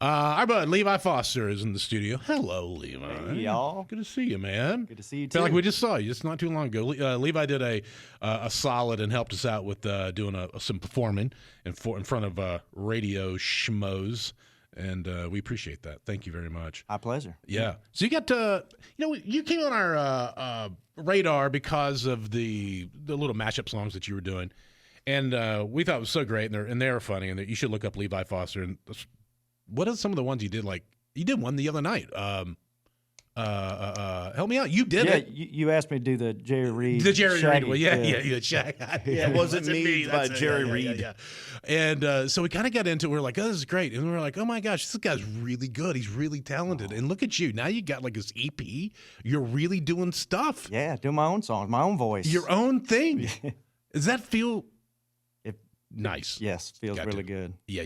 Our bud Levi Foster is in the studio. Hello, Levi. Hey, y'all. Good to see you, man. Good to see you, too. Feel like we just saw you just not too long ago. Levi did a solid and helped us out with doing some performing in front of radio schmoes, and we appreciate that. Thank you very much. My pleasure. Yeah. So you got to, you came on our radar because of the little mashup songs that you were doing, and we thought it was so great, and they were funny, and you should look up Levi Foster. And what are some of the ones you did? Like you did one the other night. Help me out. You did it. Yeah, you asked me to do the Jerry Reed. The Jerry Shaggy. Reed one. Yeah, Shaggy. Yeah, it wasn't me by Jerry Reed. Yeah. And so we kind of got into it. We're like, oh, this is great. And we were like, oh, my gosh, this guy's really good. He's really talented. And look at you. Now you got like this EP. You're really doing stuff. Yeah, doing my own songs, my own voice. Your own thing. Does that feel nice? Yes, feels really good. Yeah.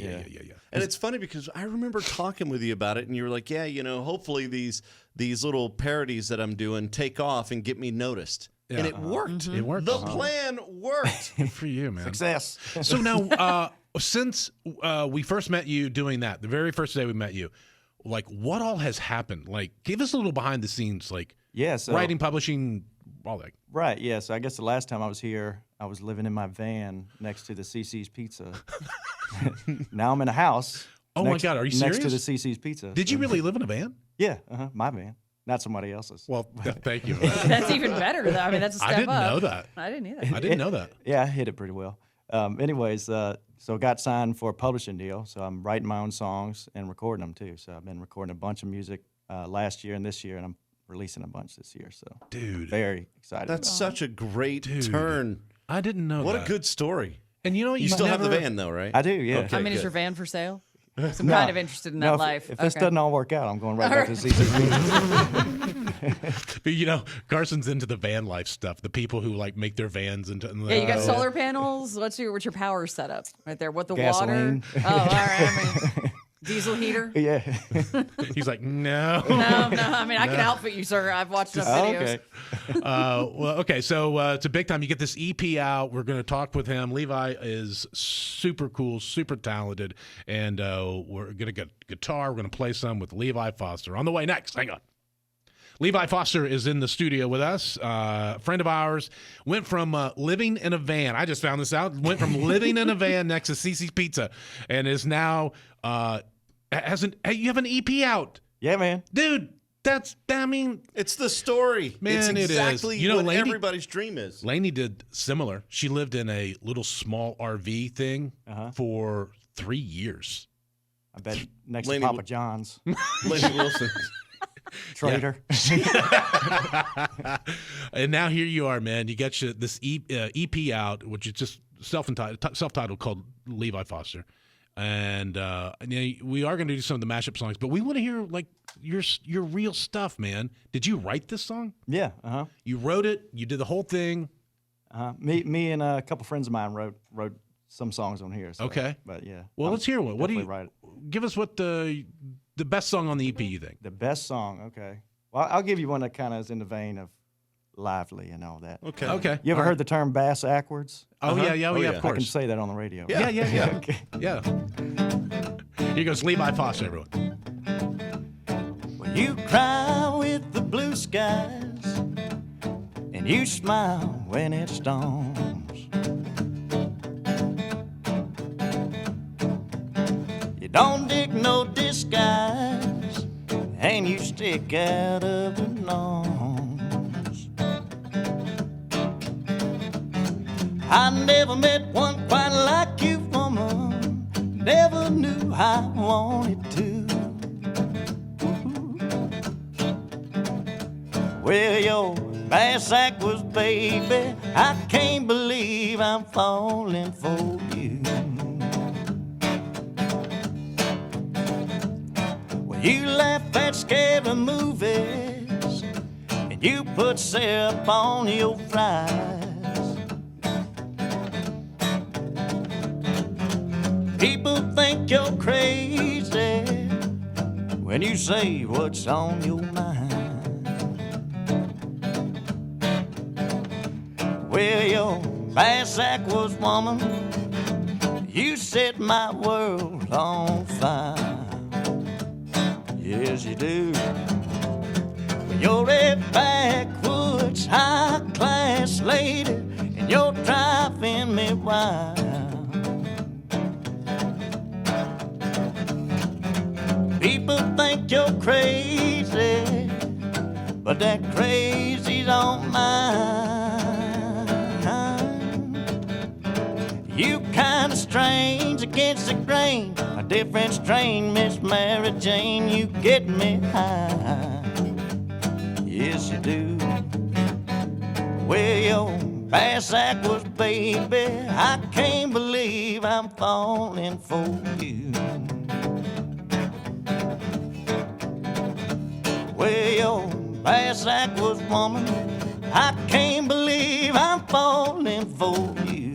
And it's funny because I remember talking with you about it, and you were like, yeah, hopefully these little parodies that I'm doing take off and get me noticed. Yeah. And it worked. Mm-hmm. It worked. The plan worked. Good for you, man. Success. So now, since we first met you doing that, the very first day we met you, like what all has happened? Like give us a little behind the scenes, like writing, publishing, all that. Right, yeah. So I guess the last time I was here, I was living in my van next to the CC's Pizza. Now I'm in a house. Oh, my God. Are you serious? Next to the CC's Pizza. Did you really live in a van? Yeah, my van. Not somebody else's. Well, thank you. That's even better, though. I mean, that's a step up. I didn't know that. I didn't either. I didn't know that. Yeah, I hit it pretty well. Anyways, so got signed for a publishing deal. So I'm writing my own songs and recording them, too. So I've been recording a bunch of music last year and this year, and I'm releasing a bunch this year. So, dude, very excited. That's such a great turn. I didn't know what that. What a good story. And you still have the van, though, right? I do, yeah. Okay, I mean, is your van for sale? I'm kind of interested in that life. If this doesn't all work out, I'm going right back to CCC. But Carson's into the van life stuff. The people who like make their vans into. Yeah, you got solar panels. What's your power setup right there? What the Gasoline. water? Oh, all right. I mean, diesel heater. Yeah. He's like, no. I mean, I can outfit you, sir. I've watched enough videos. Okay. Well, okay. So it's a big time. You get this EP out. We're going to talk with him. Levi is super cool, super talented, and we're going to get guitar. We're going to play some with Levi Foster. On the way next. Hang on. Levi Foster is in the studio with us. Friend of ours, went from living in a van. I just found this out. Went from living in a van next to CC's Pizza, and is now you have an EP out. Yeah, man. Dude, it's the story. Man, it's exactly it is. what everybody's dream is. Lainey did similar. She lived in a little small RV thing for 3 years. I bet next to Papa John's. Lainey Wilson. Traitor. And now here you are, man. You got this EP out, which is just self-titled called Levi Foster. And we are going to do some of the mashup songs, but we want to hear like your real stuff, man. Did you write this song? Yeah. You wrote it. You did the whole thing. Me and a couple friends of mine wrote some songs on here. So, okay. But yeah. Well, let's hear one. What do you write it. Give us what the best song on the EP you think? The best song. Okay. Well, I'll give you one that kind of is in the vein of lively and all that. Okay. You ever heard the term bass ackwards? Oh, yeah, of course. I can say that on the radio. Yeah. Okay. Yeah. Here goes Levi Foster, everyone. Well, you cry with the blue skies, and you smile when it storms. You don't dig no disguise, and you stick out of the norms. I never met one quite like you, woman. Never knew how I wanted to. Well, your bass act was, baby, I can't believe I'm falling for you. Well, you laugh at scary movies, and you put syrup on your fries. People think you're crazy when you say what's on your mind. Well, your bass act was, woman, you set my world on fire. Yes, you do. You're a backwoods, high-class lady, and you're driving me wild. People think you're crazy, but that crazy's on mine. You kinda strange against the grain, a different strain, Miss Mary Jane. You get me high. Yes, you do. Well, your bass act was, baby, I can't believe I'm falling for you. Well, your bass act was, woman, I can't believe I'm falling for you.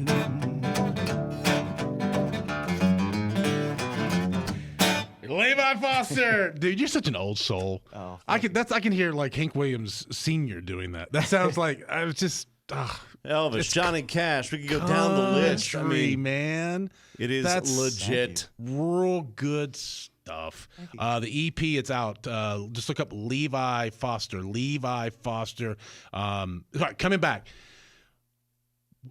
Levi Foster, dude, you're such an old soul. Oh, I can hear like Hank Williams Sr. doing that. That sounds like I was just Elvis, Johnny Cash. We could go down the list. I country, mean, man. it is That's legit. real good stuff. The EP, it's out. Just look up Levi Foster. Levi Foster. All right, coming back.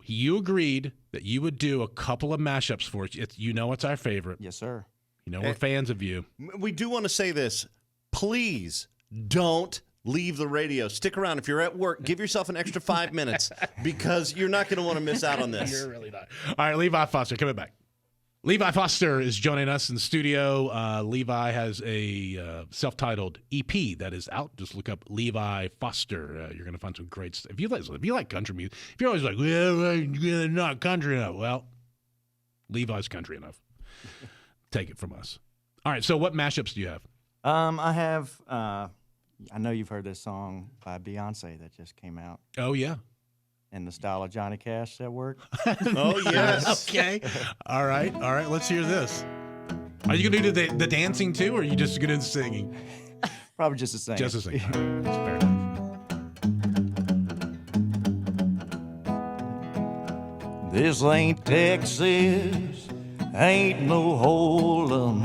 You agreed that you would do a couple of mashups for us. You know it's our favorite. Yes, sir. You know we're fans of you. We do want to say this. Please don't leave the radio. Stick around. If you're at work, give yourself an extra 5 minutes because you're not going to want to miss out on this. You're really not. All right, Levi Foster, coming back. Levi Foster is joining us in the studio. Levi has a self-titled EP that is out. Just look up Levi Foster. You're going to find some great stuff. If you like country music, if you're always like, well, not country enough. Well, Levi's country enough. Take it from us. All right, so what mashups do you have? I have, I know you've heard this song by Beyonce that just came out Oh, yeah. in the style of Johnny Cash that work. Oh, yes. Okay. All right. Let's hear this. Are you going to do the dancing too, or are you just going to do the singing? Probably just the same. Just the singing. All right, that's fair enough. This ain't Texas, ain't no hold'em.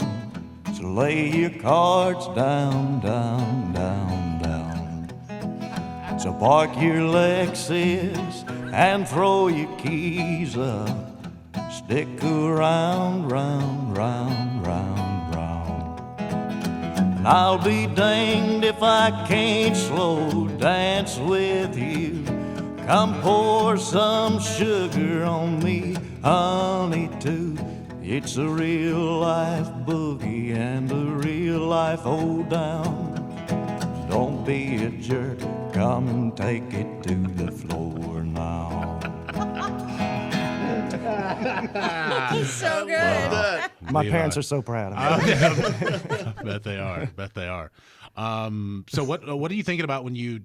So lay your cards down, down, down, down. So park your Lexus and throw your keys up. Stick around, round, round, round, round. And I'll be danged if I can't slow dance with you. Come pour some sugar on me, honey, too. It's a real life boogie and a real life hold down. Don't be a jerk, come and take it to the floor now. So good. My Levi. parents are so proud of me. Bet they are. So what are you thinking about when you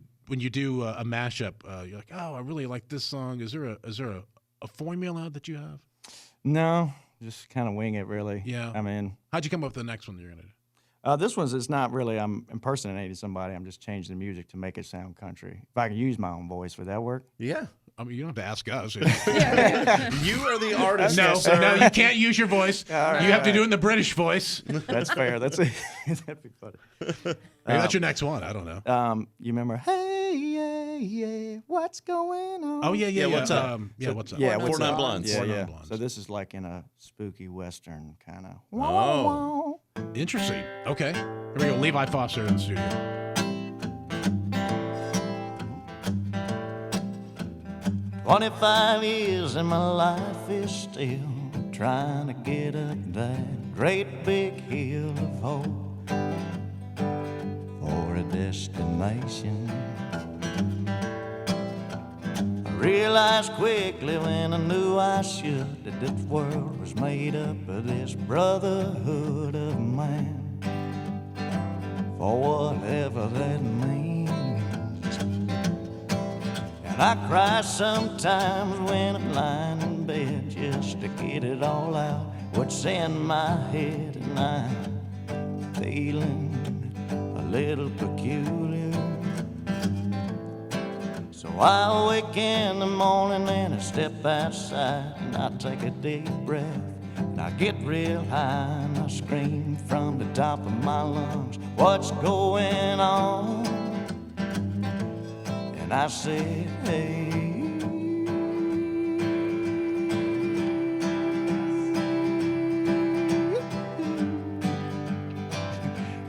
do a mashup? You're like, oh, I really like this song. Is there a formula that you have? No, just kind of wing it, really. Yeah. I mean, How'd you come up with the next one that you're gonna do? this one's, it's not really, I'm impersonating somebody. I'm just changing the music to make it sound country. If I can use my own voice, would that work? Yeah. I mean, you don't have to ask us. You are the artist. No, yes, sir. no, you can't use your voice. right, You have to do it in the British voice. Maybe That's fair. That'd be funny. that's your next one. I don't know. You remember, hey, yeah, yeah, what's going on? Oh yeah. Yeah, what's up? What's up? Yeah, Four what's Non up? Blondes. Yeah, Four yeah. Non-Blondes. So this is like in a spooky Western kind of. Oh. Interesting. Okay. Here we go. Levi Foster in the studio. 25 years and my life is still trying to get up that great big hill of hope for a destination. I realized quickly when I knew I should that this world was made up of this brotherhood of man, for whatever that means. And I cry sometimes when I'm lying in bed just to get it all out, what's in my head, and I'm feeling a little peculiar. So I wake in the morning and I step outside and I take a deep breath and I get real high and I scream from the top of my lungs, what's going on? And I said, hey.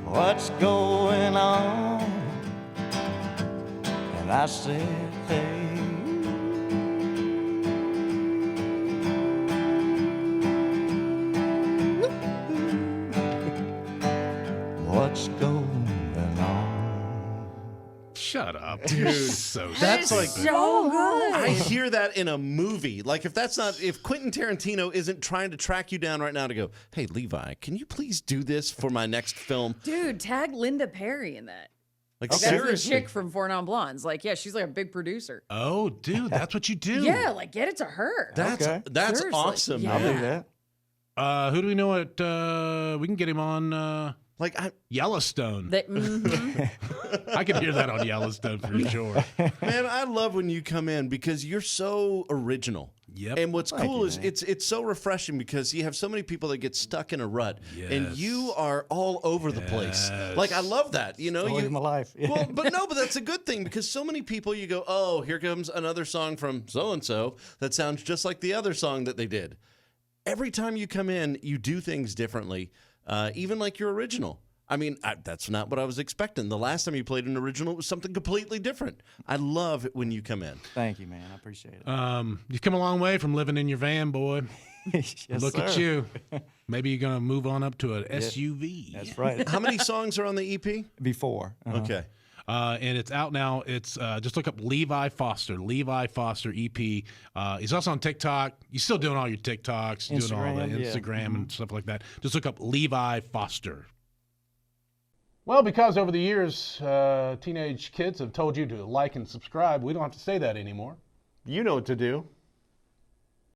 What's going on? And I said, hey. What's going on? Shut up, dude. So That's stupid. like So good. I hear that in a movie. Like if Quentin Tarantino isn't trying to track you down right now to go, hey Levi, can you please do this for my next film? Dude, tag Linda Perry in that. Like That's the seriously. chick from Four Non Blondes. Like, yeah, she's like a big producer. Oh, dude, that's what you do. Yeah, like get it to her. That's Okay. that's Seriously. awesome. Yeah. I'll Man. do that. Who do we know at? We can get him on Like Yellowstone. Mhm. I can hear that on Yellowstone for sure. man, I love when you come in because you're so original. Yep. And what's Thank cool you, is man. it's so refreshing because you have so many people that get stuck in a rut, and Yes. you are all over the place. Yes. Like I love that. You know, Story of my life. well, but that's a good thing because so many people you go, oh, here comes another song from so and so that sounds just like the other song that they did. Every time you come in, you do things differently, even like your original. I mean, that's not what I was expecting. The last time you played an original, it was something completely different. I love it when you come in. Thank you, man. I appreciate it. You've come a long way from living in your van, boy. Yes, Look at sir. you. Maybe you're gonna move on up to an SUV. That's right. How many songs are on the EP? Before. Okay. And it's out now. It's just look up Levi Foster. Levi Foster EP. He's also on TikTok. You're still doing all your TikToks, doing all the Instagram, yeah. Instagram and stuff like that. Just look up Levi Foster. Well, because over the years, teenage kids have told you to like and subscribe, we don't have to say that anymore. You know what to do.